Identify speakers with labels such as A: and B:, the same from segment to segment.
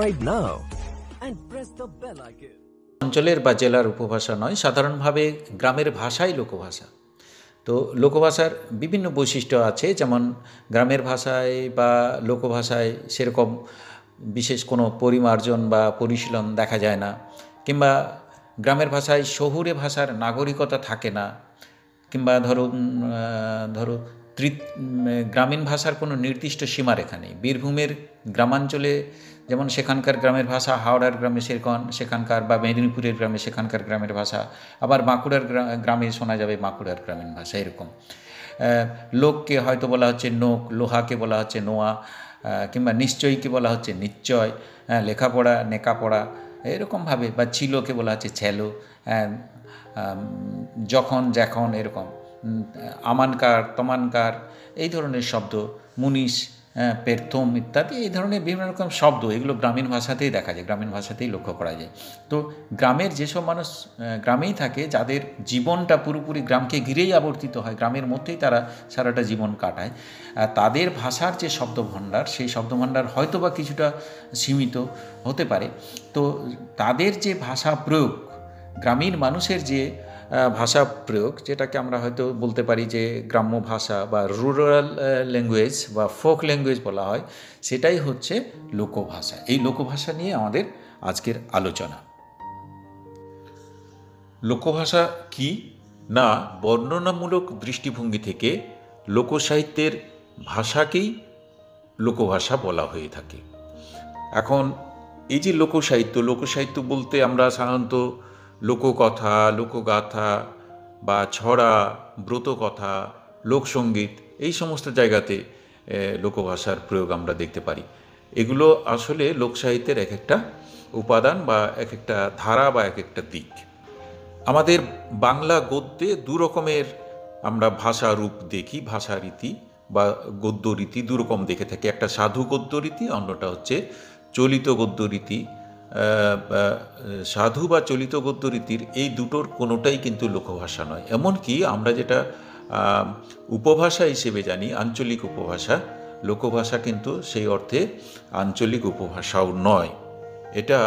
A: subscribe now and press the bell icon.
B: অঞ্চলের বা জেলার উপভাষা নয়, সাধারণভাবে গ্রামের ভাষাই লোকভাষা। তো লোকভাষার বিভিন্ন বৈশিষ্ট্য আছে, যেমন গ্রামের ভাষায় বা লোকভাষায় সেরকম বিশেষ কোনো পরিমার্জন বা পরিশীলন দেখা যায় না, কিংবা গ্রামের ভাষায় শহুরে ভাষার নাগরিকতা থাকে না, কিংবা ধরো গ্রামীণ ভাষার কোনো নির্দিষ্ট সীমারেখা নেই। বীরভূমের গ্রামাঞ্চলে যেমন সেখানকার গ্রামের ভাষা হাওড়ার গ্রামে সেখানকার, বা মেদিনীপুরের গ্রামে সেখানকার গ্রামের ভাষা, আবার বাঁকুড়ার গ্রামে শোনা যাবে বাঁকুড়ার গ্রামীণ ভাষা। এরকম লোককে হয়তো বলা হচ্ছে নোক, লোহাকে বলা হচ্ছে নোয়া, কিংবা নিশ্চয়কে বলা হচ্ছে নিশ্চয়, লেখাপড়া নেকাপড়া এরকমভাবে, বা ছিলোকে বলা হচ্ছে ছেলো, যখন যখন এরকম, আমানকার তমানকার এই ধরনের শব্দ, মুনিশ, পেরথম ইত্যাদি এই ধরনের বিভিন্ন রকম শব্দ, এগুলো গ্রামীণ ভাষাতেই দেখা যায়, গ্রামীণ ভাষাতেই লক্ষ্য করা যায়। তো গ্রামের যেসব মানুষ গ্রামেই থাকে, যাদের জীবনটা পুরোপুরি গ্রামকে ঘিরেই আবর্তিত হয়, গ্রামের মধ্যেই তারা সারাটা জীবন কাটায়, তাদের ভাষার যে শব্দভাণ্ডার, সেই শব্দভাণ্ডার হয়তো বা কিছুটা সীমিত হতে পারে। তো তাদের যে ভাষা প্রয়োগ, গ্রামীণ মানুষের যে ভাষা প্রয়োগ, যেটাকে আমরা হয়তো বলতে পারি যে গ্রাম্য ভাষা বা রুরাল ল্যাঙ্গুয়েজ বা ফোক ল্যাঙ্গুয়েজ বলা হয়, সেটাই হচ্ছে লোকভাষা। এই লোকভাষা নিয়ে আমাদের আজকের আলোচনা।
C: লোকভাষা কি না, বর্ণনামূলক দৃষ্টিভঙ্গি থেকে লোকসাহিত্যের ভাষাকেই লোকভাষা বলা হয়ে থাকে। এখন এই যে লোকসাহিত্য বলতে আমরা সাধারণত লোককথা, লোকগাথা বা ছড়া, ব্রতকথা, লোকসঙ্গীত এই সমস্ত জায়গাতে লোকভাষার প্রয়োগ আমরা দেখতে পারি। এগুলো আসলে লোকসাহিত্যের এক একটা উপাদান বা এক একটা ধারা বা এক একটা দিক। আমাদের বাংলা গদ্যে দু রকমের আমরা ভাষা রূপ দেখি, ভাষা রীতি বা গদ্য রীতি দু রকম দেখে থাকি। একটা সাধু গদ্য রীতি, অন্যটা হচ্ছে চলিত গদ্য রীতি। সাধু বা চলিত গদ্য রীতির এই দুটোর কোনোটাই কিন্তু লোকভাষা নয়। এমনকি আমরা যেটা উপভাষা হিসেবে জানি, আঞ্চলিক উপভাষা, লোকভাষা কিন্তু সেই অর্থে আঞ্চলিক উপভাষাও নয়। এটা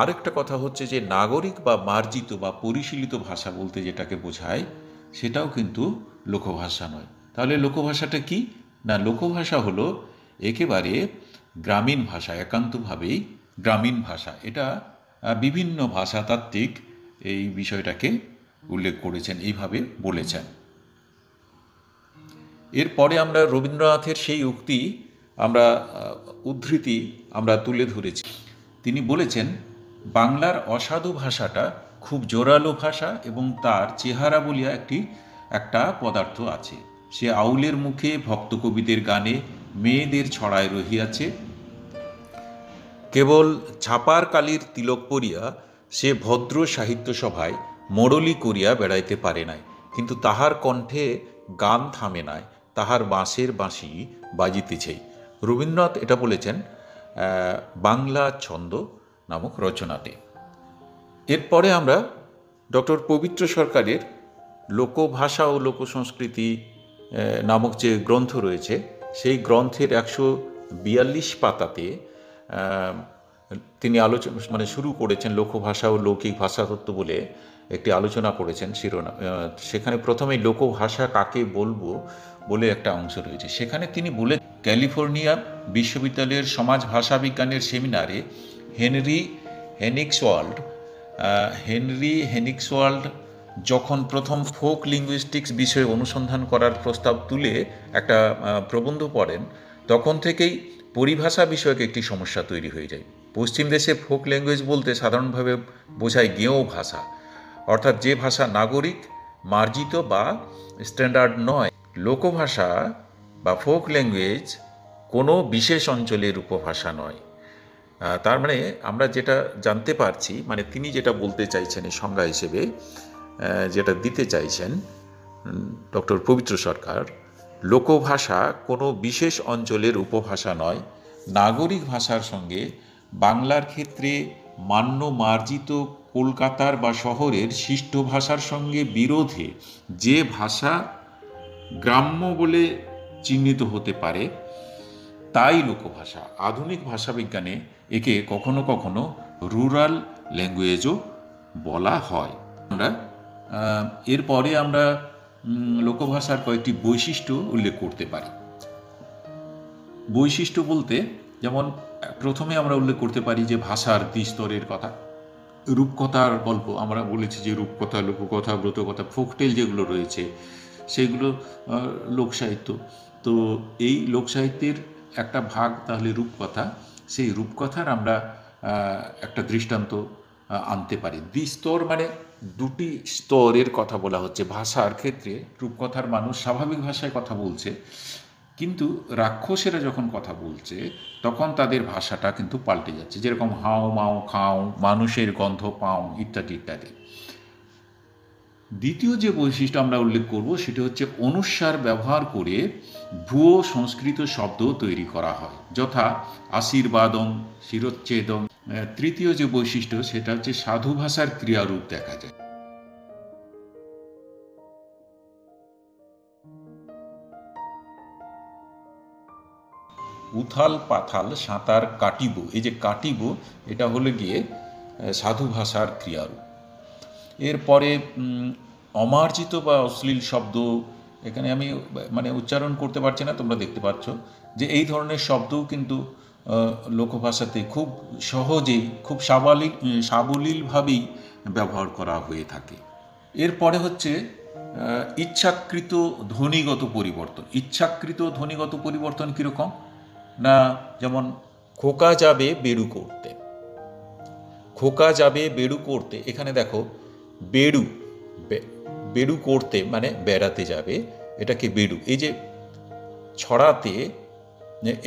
C: আরেকটা কথা হচ্ছে যে নাগরিক বা মার্জিত বা পরিশীলিত ভাষা বলতে যেটাকে বোঝায়, সেটাও কিন্তু লোকভাষা নয়। তাহলে লোকভাষাটা কি না, লোকভাষা হলো একেবারে গ্রামীণ ভাষা, একান্তভাবেই গ্রামীণ ভাষা। এটা বিভিন্ন ভাষাতাত্ত্বিক এই বিষয়টাকে উল্লেখ করেছেন, এইভাবে বলেছেন। এরপরে আমরা রবীন্দ্রনাথের সেই উক্তি উদ্ধৃতি আমরা তুলে ধরেছি। তিনি বলেছেন, বাংলার অসাধু ভাষাটা খুব জোরালো ভাষা এবং তার চেহারা বলিয়া একটা পদার্থ আছে। সে আউলের মুখে, ভক্ত কবিদের গানে, মেয়েদের ছড়ায় রহিয়াছে। কেবল ছাপার কালির তিলক পরিয়া সে ভদ্র সাহিত্য সভায় মোড়লি করিয়া বেড়াইতে পারে নাই, কিন্তু তাহার কণ্ঠে গান থামে নাই, তাহার বাঁশের বাঁশি বাজিতেছেই। রবীন্দ্রনাথ এটা বলেছেন বাংলা ছন্দ নামক রচনাতে। এরপরে আমরা ডক্টর পবিত্র সরকারের লোকভাষা ও লোকসংস্কৃতি নামক যে গ্রন্থ রয়েছে, সেই গ্রন্থের 142 পাতাতে তিনি শুরু করেছেন লোকভাষা ও লৌকিক ভাষাতত্ত্ব বলে একটি আলোচনা করেছেন শিরোনাম। সেখানে প্রথমেই লোকভাষা কাকে বলবো বলে একটা অংশ রয়েছে। সেখানে তিনি বলে, ক্যালিফোর্নিয়া বিশ্ববিদ্যালয়ের সমাজ ভাষা বিজ্ঞানের সেমিনারে হেনরি হেনিক্সওয়াল্ড যখন প্রথম ফোক লিঙ্গুইস্টিক্স বিষয়ে অনুসন্ধান করার প্রস্তাব তুলে একটা প্রবন্ধ পড়েন, তখন থেকেই পরিভাষা বিষয়ক একটি সমস্যা তৈরি হয়ে যায়। পশ্চিম দেশে ফোক ল্যাঙ্গুয়েজ বলতে সাধারণভাবে বোঝায় গেঁয়ো ভাষা, অর্থাৎ যে ভাষা নাগরিক, মার্জিত বা স্ট্যান্ডার্ড নয়। লোকভাষা বা ফোক ল্যাঙ্গুয়েজ কোনো বিশেষ অঞ্চলের উপভাষা নয়। তার মানে আমরা যেটা জানতে পারছি, মানে তিনি যেটা বলতে চাইছেন এই সংজ্ঞা হিসেবে যেটা দিতে চাইছেন ডক্টর পবিত্র সরকার, লোকভাষা কোনো বিশেষ অঞ্চলের উপভাষা নয়। নাগরিক ভাষার সঙ্গে বাংলার ক্ষেত্রে মান্য মার্জিত কলকাতার বা শহরের শিষ্ট ভাষার সঙ্গে বিরোধে যে ভাষা গ্রাম্য বলে চিহ্নিত হতে পারে, তাই লোকভাষা। আধুনিক ভাষাবিজ্ঞানে একে কখনো কখনো রুরাল ল্যাঙ্গুয়েজও বলা হয়। আমরা এরপরে আমরা লোকভাষার কয়েকটি বৈশিষ্ট্য উল্লেখ করতে পারি। বৈশিষ্ট্য বলতে যেমন প্রথমে আমরা উল্লেখ করতে পারি যে ভাষার দ্বিস্তরের কথা। রূপকথার গল্প আমরা বলেছি যে রূপকথা, লোককথা, ব্রতকথা, ফোকটেল যেগুলো রয়েছে সেগুলো লোকসাহিত্য। তো এই লোকসাহিত্যের একটা ভাগ তাহলে রূপকথা। সেই রূপকথার আমরা একটা দৃষ্টান্ত আনতে পারি। দ্বিস্তর মানে দুটি স্তরের কথা বলা হচ্ছে। ভাষার ক্ষেত্রে রূপকথার মানুষ স্বাভাবিক ভাষায় কথা বলছে, কিন্তু রাক্ষসেরা যখন কথা বলছে তখন তাদের ভাষাটা কিন্তু পাল্টে যাচ্ছে, যেরকম হাও মাও খাও, মানুষের গন্ধ পাও, ইত্যাদি ইত্যাদি। দ্বিতীয় যে বৈশিষ্ট্য আমরা উল্লেখ করব সেটা হচ্ছে অনুস্বার ব্যবহার করে ভুয়ো সংস্কৃত শব্দ তৈরি করা হয়, যথা আশীর্বাদং, শিরচ্ছেদং। তৃতীয় যে বৈশিষ্ট্য সেটা হচ্ছে সাধু ভাষার ক্রিয়ারূপ দেখা যায়। উথাল পাথাল সাঁতার কাটিব, এই যে কাটিব এটা হলে গিয়ে সাধু ভাষার ক্রিয়ারূপ। এরপরে অমার্জিত বা অশ্লীল শব্দ, এখানে আমি মানে উচ্চারণ করতে পারছি না, তোমরা দেখতে পাচ্ছ যে এই ধরনের শব্দও কিন্তু লোকভাষাতে খুব সহজেই, খুব সাবলীলভাবেই ব্যবহার করা হয়ে থাকে। এরপরে হচ্ছে ইচ্ছাকৃত ধ্বনিগত পরিবর্তন। ইচ্ছাকৃত ধ্বনিগত পরিবর্তন কীরকম না, যেমন খোকা যাবে বেড়ু করতে, খোকা যাবে বেড়ু করতে। এখানে দেখো বেড়ু, বেড়ু করতে মানে বেড়াতে যাবে, এটাকে বেড়ু, এই যে ছড়াতে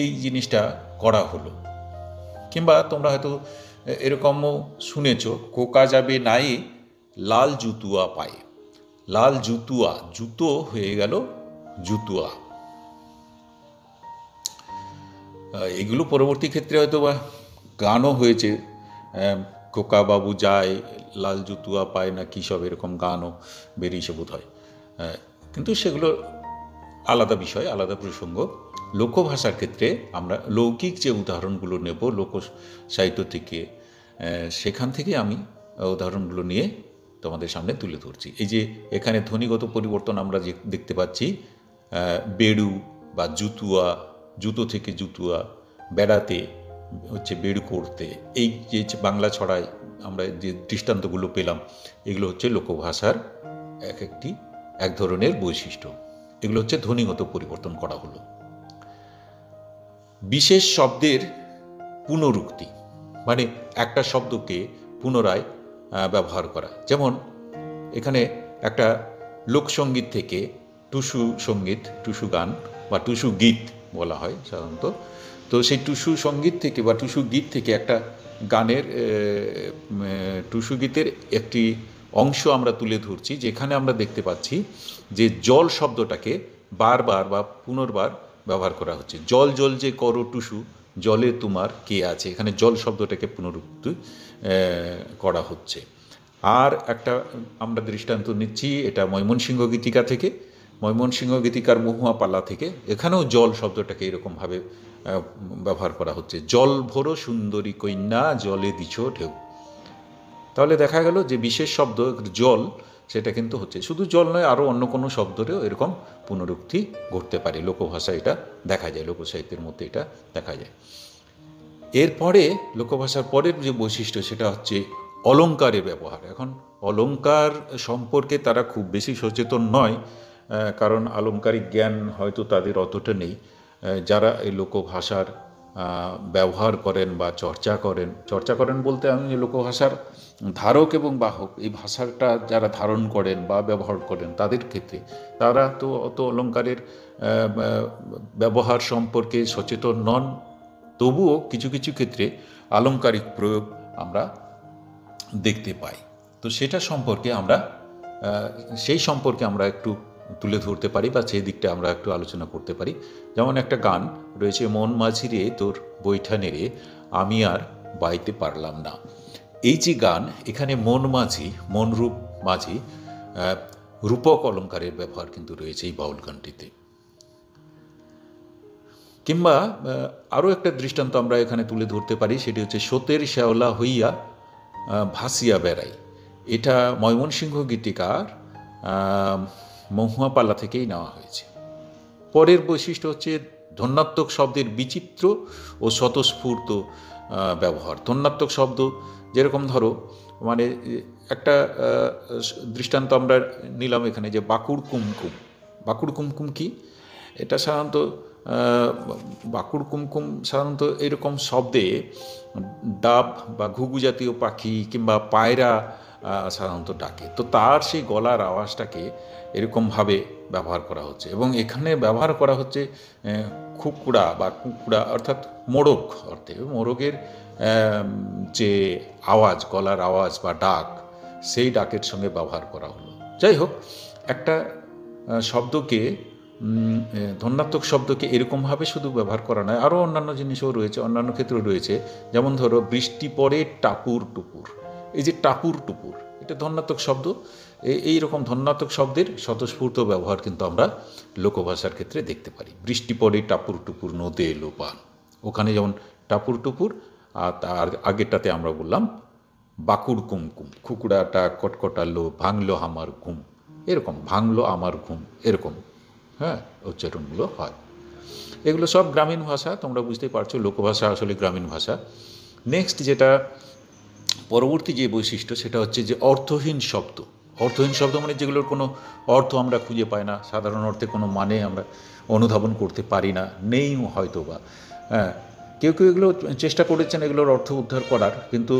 C: এই জিনিসটা করা হলো। কিংবা তোমরা হয়তো এরকমও শুনেছ, খোকা যাবে নাই লাল জুতুয়া পায়ে, লাল জুতুয়া, জুতো হয়ে গেল জুতুয়া। এগুলো পরবর্তী ক্ষেত্রে হয়তো বা গানও হয়েছে, খোকা বাবু যায় লাল জুতুয়া পায় না কী সব এরকম গানও বেরিয়েছে বোধ হয়, কিন্তু সেগুলো আলাদা বিষয়, আলাদা প্রসঙ্গ। লোকভাষার ক্ষেত্রে আমরা লৌকিক যে উদাহরণগুলো নেব লোক সাহিত্য থেকে, সেখান থেকে আমি উদাহরণগুলো নিয়ে তোমাদের সামনে তুলে ধরছি। এই যে এখানে ধ্বনিগত পরিবর্তন আমরা যে দেখতে পাচ্ছি, বেড়ু বা জুতুয়া, জুতো থেকে জুতুয়া, বেড়াতে হচ্ছে বেড়ু করতে, এই যে বাংলা ছড়ায় আমরা যে দৃষ্টান্তগুলো পেলাম এগুলো হচ্ছে লোকভাষার এক ধরনের বৈশিষ্ট্য। এগুলো হচ্ছে ধ্বনিগত পরিবর্তন করা হলো। বিশেষ শব্দের পুনরুক্তি মানে একটা শব্দকে পুনরায় ব্যবহার করা। যেমন এখানে একটা লোকসঙ্গীত থেকে টুসু সঙ্গীত, টুসু গান বা টুসু গীত বলা হয় সাধারণত। তো সেই টুসু সঙ্গীত থেকে বা টুসু গীত থেকে একটা গানের, টুসু গীতের একটি অংশ আমরা তুলে ধরছি, যেখানে আমরা দেখতে পাচ্ছি যে জল শব্দটাকে বারবার বা পুনর্বার ব্যবহার করা হচ্ছে। জল জল যে করো টুসু, জলে তোমার কে আছে, এখানে জল শব্দটাকে পুনরুক্তি করা হচ্ছে। আর একটা আমরা দৃষ্টান্ত নিচ্ছি, এটা ময়মনসিংহ গীতিকা থেকে, ময়মনসিংহ গীতিকার মহুয়া পাল্লা থেকে। এখানেও জল শব্দটাকে এরকমভাবে ব্যবহার করা হচ্ছে, জল ভরো সুন্দরী কন্যা জলে দিছ ঢেউ। তাহলে দেখা গেল যে বিশেষ শব্দ জল, সেটা কিন্তু হচ্ছে শুধু জল নয়, আরও অন্য কোনো শব্দেরও এরকম পুনরুক্তি ঘটতে পারে। লোকভাষা এটা দেখা যায়, লোকসাহিত্যের মধ্যে এটা দেখা যায়। এরপরে লোকভাষার পরের যে বৈশিষ্ট্য সেটা হচ্ছে অলঙ্কারের ব্যবহার। এখন অলঙ্কার সম্পর্কে তারা খুব বেশি সচেতন নয়, কারণ আলংকারিক জ্ঞান হয়তো তাদের অতটা নেই। যারা এই লোকভাষার ব্যবহার করেন বা চর্চা করেন বলতে আমি লোকভাষার ধারক এবং বাহক, এই ভাষাটা যারা ধারণ করেন বা ব্যবহার করেন তাদের ক্ষেত্রে তারা তো অত অলঙ্কারের ব্যবহার সম্পর্কে সচেতন নন। তবুও কিছু কিছু ক্ষেত্রে আলংকারিক প্রয়োগ আমরা দেখতে পাই। তো সেটা সম্পর্কে আমরা একটু তুলে ধরতে পারি বা সেই দিকটা আমরা একটু আলোচনা করতে পারি। যেমন একটা গান রয়েছে, মন মাঝি রে তোর বৈঠানে রে আমি আর বাইতে পারলাম না। এই যে গান, এখানে মন মাঝি, মনরূপ মাঝি, রূপক অলঙ্কারের ব্যবহার কিন্তু রয়েছে এই বাউল গানটিতে। কিংবা আরও একটা দৃষ্টান্ত আমরা এখানে তুলে ধরতে পারি, সেটি হচ্ছে স্রোতের শ্যাওলা হইয়া ভাসিয়া বেড়াই। এটা ময়মনসিংহ গীতিকার মহুয়াপালা থেকেই নেওয়া হয়েছে। পরের বৈশিষ্ট্য হচ্ছে ধ্বন্যাত্মক শব্দের বিচিত্র ও স্বতঃস্ফূর্ত ব্যবহার। ধ্বন্যাত্মক শব্দ যেরকম ধরো, মানে একটা দৃষ্টান্ত আমরা নিলাম এখানে, যে বাকুড় কুমকুম। বাকুড় কুমকুম কি? এটা সাধারণত বাকুড় কুমকুম সাধারণত এরকম শব্দে ডাব বা ঘুঘু জাতীয় পাখি কিংবা পায়রা সাধারণত ডাকে। তো তার সেই গলার আওয়াজটাকে এরকমভাবে ব্যবহার করা হচ্ছে, এবং এখানে ব্যবহার করা হচ্ছে খুকুড়া বা কুকুড়া অর্থাৎ মোরগ অর্থে। মোরগের যে আওয়াজ, গলার আওয়াজ বা ডাক, সেই ডাকের সঙ্গে ব্যবহার করা হলো। যাই হোক, একটা শব্দকে, ধ্বন্যাত্মক শব্দকে এরকমভাবে শুধু ব্যবহার করা নয়, আরও অন্যান্য জিনিসও রয়েছে, অন্যান্য ক্ষেত্রেও রয়েছে। যেমন ধরো, বৃষ্টি পড়ে টাপুর টুপুর। এই যে টাপুর টুপুর, এটা ধ্বন্যাত্মক শব্দ। এই রকম ধ্বন্যাত্মক শব্দের স্বতঃস্ফূর্ত ব্যবহার কিন্তু আমরা লোকভাষার ক্ষেত্রে দেখতে পারি। বৃষ্টি পড়ে টাপুর টুপুর নদে এলো পান, ওখানে যেমন টাপুর টুপুর, আর তার আগেরটাতে আমরা বললাম বাকুড় কুমকুম, খুকুড়াটা কটকটালো, ভাঙলো আমার ঘুম, এরকম ভাঙলো আমার ঘুম, এরকম উচ্চারণগুলো হয়। এগুলো সব গ্রামীণ ভাষা, তোমরা বুঝতেই পারছো লোকভাষা আসলে গ্রামীণ ভাষা। নেক্সট যেটা পরবর্তী যে বৈশিষ্ট্য, সেটা হচ্ছে যে অর্থহীন শব্দ। অর্থহীন শব্দ মানে যেগুলোর কোনো অর্থ আমরা খুঁজে পাই না, সাধারণ অর্থে কোনো মানে আমরা অনুধাবন করতে পারি না, নেই হয়তো বা। কেউ কেউ এগুলো চেষ্টা করেছেন এগুলোর অর্থ উদ্ধার করার, কিন্তু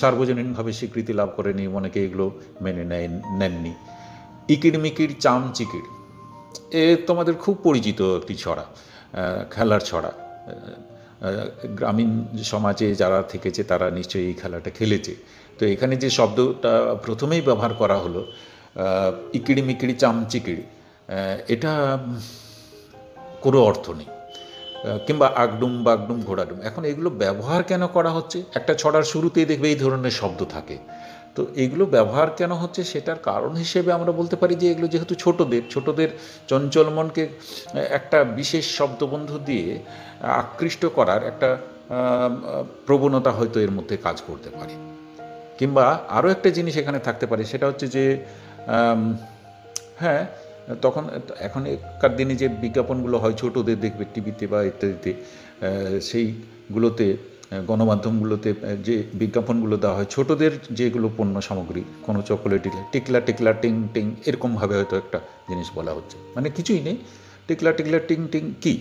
C: সার্বজনীনভাবে স্বীকৃতি লাভ করেনি, অনেকে এগুলো মেনে নেননি। ইকিড় মিকিড় চাম চিকিড়, এ তোমাদের খুব পরিচিত একটি ছড়া, খেলার ছড়া। গ্রামীণ সমাজে যারা থেকেছে তারা নিশ্চয়ই এই খেলাটা খেলেছে। তো এখানে যে শব্দটা প্রথমেই ব্যবহার করা হলো, ইকিড়ি মিকিড়ি চাম চিকিড়ি, এটা কোনো অর্থ নেই। কিংবা আগডুম বাগডুম ঘোড়াডুম, এখন এগুলো ব্যবহার কেন করা হচ্ছে? একটা ছড়ার শুরুতেই দেখবে এই ধরনের শব্দ থাকে। তো এগুলো ব্যবহার কেন হচ্ছে সেটার কারণ হিসেবে আমরা বলতে পারি যে এগুলো যেহেতু ছোটদের চঞ্চল মনকে একটা বিশেষ শব্দবন্ধু দিয়ে আকৃষ্ট করার একটা প্রবণতা হয়তো এর মধ্যে কাজ করতে পারে। কিংবা আরও একটা জিনিস এখানে থাকতে পারে, সেটা হচ্ছে যে এখনকার দিনে যে বিজ্ঞাপনগুলো হয় ছোটদের, দেখবে টিভিতে বা ইত্যাদিতে, সেইগুলোতে গণমাধ্যমগুলোতে যে বিজ্ঞাপনগুলো দেওয়া হয়, ছোটদের যেগুলো পণ্য সামগ্রী, কোনো চকোলেট টিকলা টিকলা টিং টিং, এরকমভাবে হয়তো একটা জিনিস বলা হচ্ছে, মানে কিছুই নেই। টিকলা টিকলা টিং টিং কি?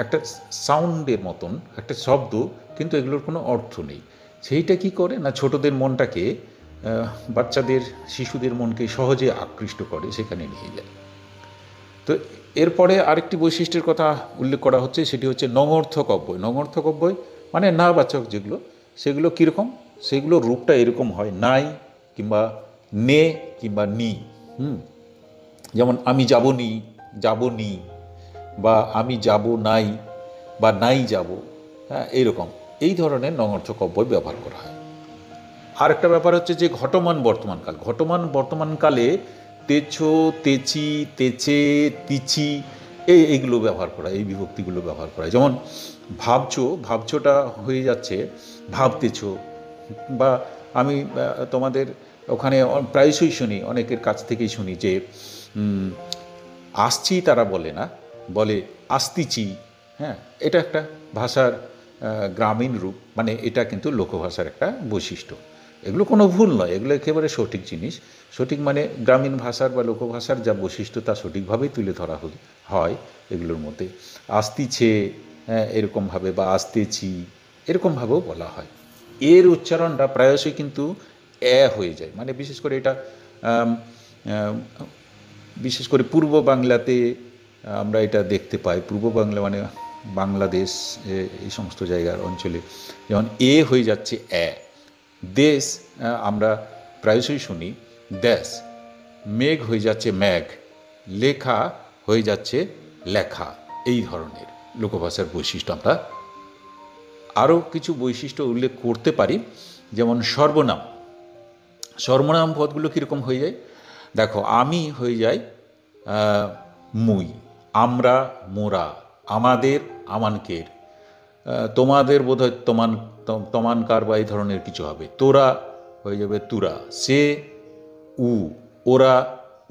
C: একটা সাউন্ডের মতন একটা শব্দ, কিন্তু এগুলোর কোনো অর্থ নেই। সেইটা কি করে না, ছোটদের মনটাকে, বাচ্চাদের, শিশুদের মনকে সহজে আকৃষ্ট করে, সেখানে নিয়ে যায়। তো এরপরে আরেকটি বৈশিষ্ট্যের কথা উল্লেখ করা হচ্ছে, সেটি হচ্ছে নঙর্থক অব্যয়। নঙর্থক অব্যয় মানে না বাচক যেগুলো, সেগুলো কীরকম? সেগুলো রূপটা এরকম হয়, নাই কিংবা নে কিংবা নি। যেমন আমি যাব নি, বা আমি যাব নাই, বা নাই যাব, এইরকম এই ধরনের নঙর্থক অব্যয় ব্যবহার করা হয়। আর একটা ব্যাপার হচ্ছে যে ঘটমান বর্তমানকাল। ঘটমান বর্তমানকালে তেছো, তেচি, তেচে, তিচি, এইগুলো ব্যবহার করা, এই বিভক্তিগুলো ব্যবহার করা। যেমন ভাবছোটা হয়ে যাচ্ছে ভাবতেছো। বা আমি তোমাদের ওখানে প্রায়শই শুনি, অনেকের কাছ থেকেই শুনি যে আসছি তারা বলে না, বলে আসতিছি। এটা একটা ভাষার গ্রামীণ রূপ, মানে এটা কিন্তু লোকভাষার একটা বৈশিষ্ট্য। এগুলো কোনো ভুল নয়, এগুলো একেবারে সঠিক জিনিস। সঠিক মানে গ্রামীণ ভাষার বা লোকভাষার যা বৈশিষ্ট্য তা সঠিকভাবেই তুলে ধরা হয় এগুলোর মধ্যে। আসতিছে এরকমভাবে, বা আসতেছি এরকমভাবেও বলা হয়। এর উচ্চারণটা প্রায়শই কিন্তু হয়ে যায়, মানে বিশেষ করে এটা বিশেষ করে পূর্ব বাংলাতে আমরা এটা দেখতে পাই। পূর্ব বাংলা মানে বাংলাদেশ, এই সমস্ত জায়গার অঞ্চলে যেমন হয়ে যাচ্ছে দেশ, আমরা প্রায়শই শুনি দেশ। মেঘ হয়ে যাচ্ছে ম্যাঘ, লেখা হয়ে যাচ্ছে লেখা। এই ধরনের লোকভাষার বৈশিষ্ট্য আমরা আরও কিছু বৈশিষ্ট্য উল্লেখ করতে পারি। যেমন সর্বনাম পদগুলো কীরকম হয়ে যায়? দেখো, আমি হয়ে যায় মুই, আমরা মোরা, আমাদের, আমানকের, তোমাদের বোধহয় তমানকার বা এই ধরনের কিছু হবে, তোরা হয়ে যাবে তুরা, সে উ, ওরা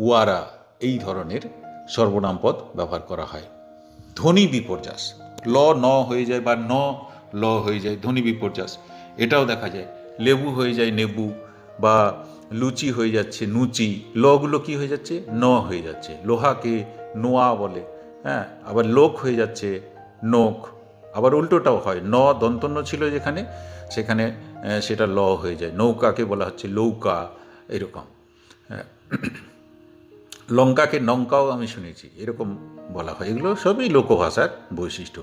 C: উয়ারা, এই ধরনের সর্বনাম পদ ব্যবহার করা হয়। ধ্বনি বিপর্যাস, ল ন হয়ে যায় বা ন ল হয়ে যায়, ধ্বনি বিপর্যাস এটাও দেখা যায়। লেবু হয়ে যায় নেবু, বা লুচি হয়ে যাচ্ছে নুচি, লগুলো কি হয়ে যাচ্ছে, ন হয়ে যাচ্ছে। লোহাকে নোয়া বলে, হ্যাঁ, আবার লোক হয়ে যাচ্ছে নোক, আবার উল্টোটাও হয়, ন দন্তন্য ছিল যেখানে, সেখানে সেটা ল হয়ে যায়। নৌকাকে বলা হচ্ছে লৌকা, এরকম। হ্যাঁ, লঙ্কাকে নঙ্কাও আমি শুনেছি, এরকম বলা হয়। এগুলো সবই লোকভাষার বৈশিষ্ট্য।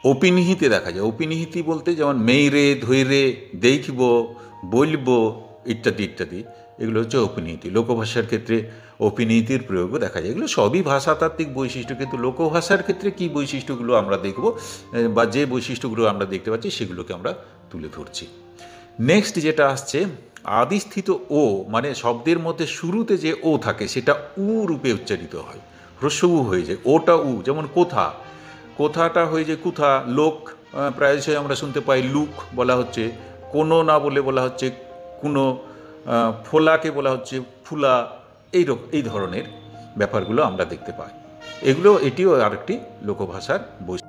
C: অপিনিহিতে দেখা যায়। অপিনিহিতি বলতে যেমন মেইরে, ধৈরে, দেখব, বলবো ইত্যাদি ইত্যাদি, এগুলো হচ্ছে অপিনিহিতি। লোকভাষার ক্ষেত্রে অপিনিহিতির প্রয়োগও দেখা যায়। এগুলো সবই ভাষাতাত্ত্বিক বৈশিষ্ট্য, কিন্তু লোকভাষার ক্ষেত্রে কী বৈশিষ্ট্যগুলো আমরা দেখব, বা যে বৈশিষ্ট্যগুলো আমরা দেখতে পাচ্ছি সেগুলোকে আমরা তুলে ধরছি। নেক্সট যেটা আসছে, আদিস্থিত ও, মানে শব্দের মধ্যে শুরুতে যে ও থাকে সেটা উ রূপে উচ্চারিত হয়, হ্রস্ব উ হয়ে যায়, ওটা উ। যেমন কোথা, কোথাটা হয়ে যায় কুথা। লোক প্রায়শই আমরা শুনতে পাই লুক বলা হচ্ছে, কোনো না বলে বলা হচ্ছে কোনো, ফোলাকে বলা হচ্ছে ফুলা, এই ধরনের ব্যাপারগুলো আমরা দেখতে পাই। এটিও আরেকটি লোকভাষার বৈশিষ্ট্য।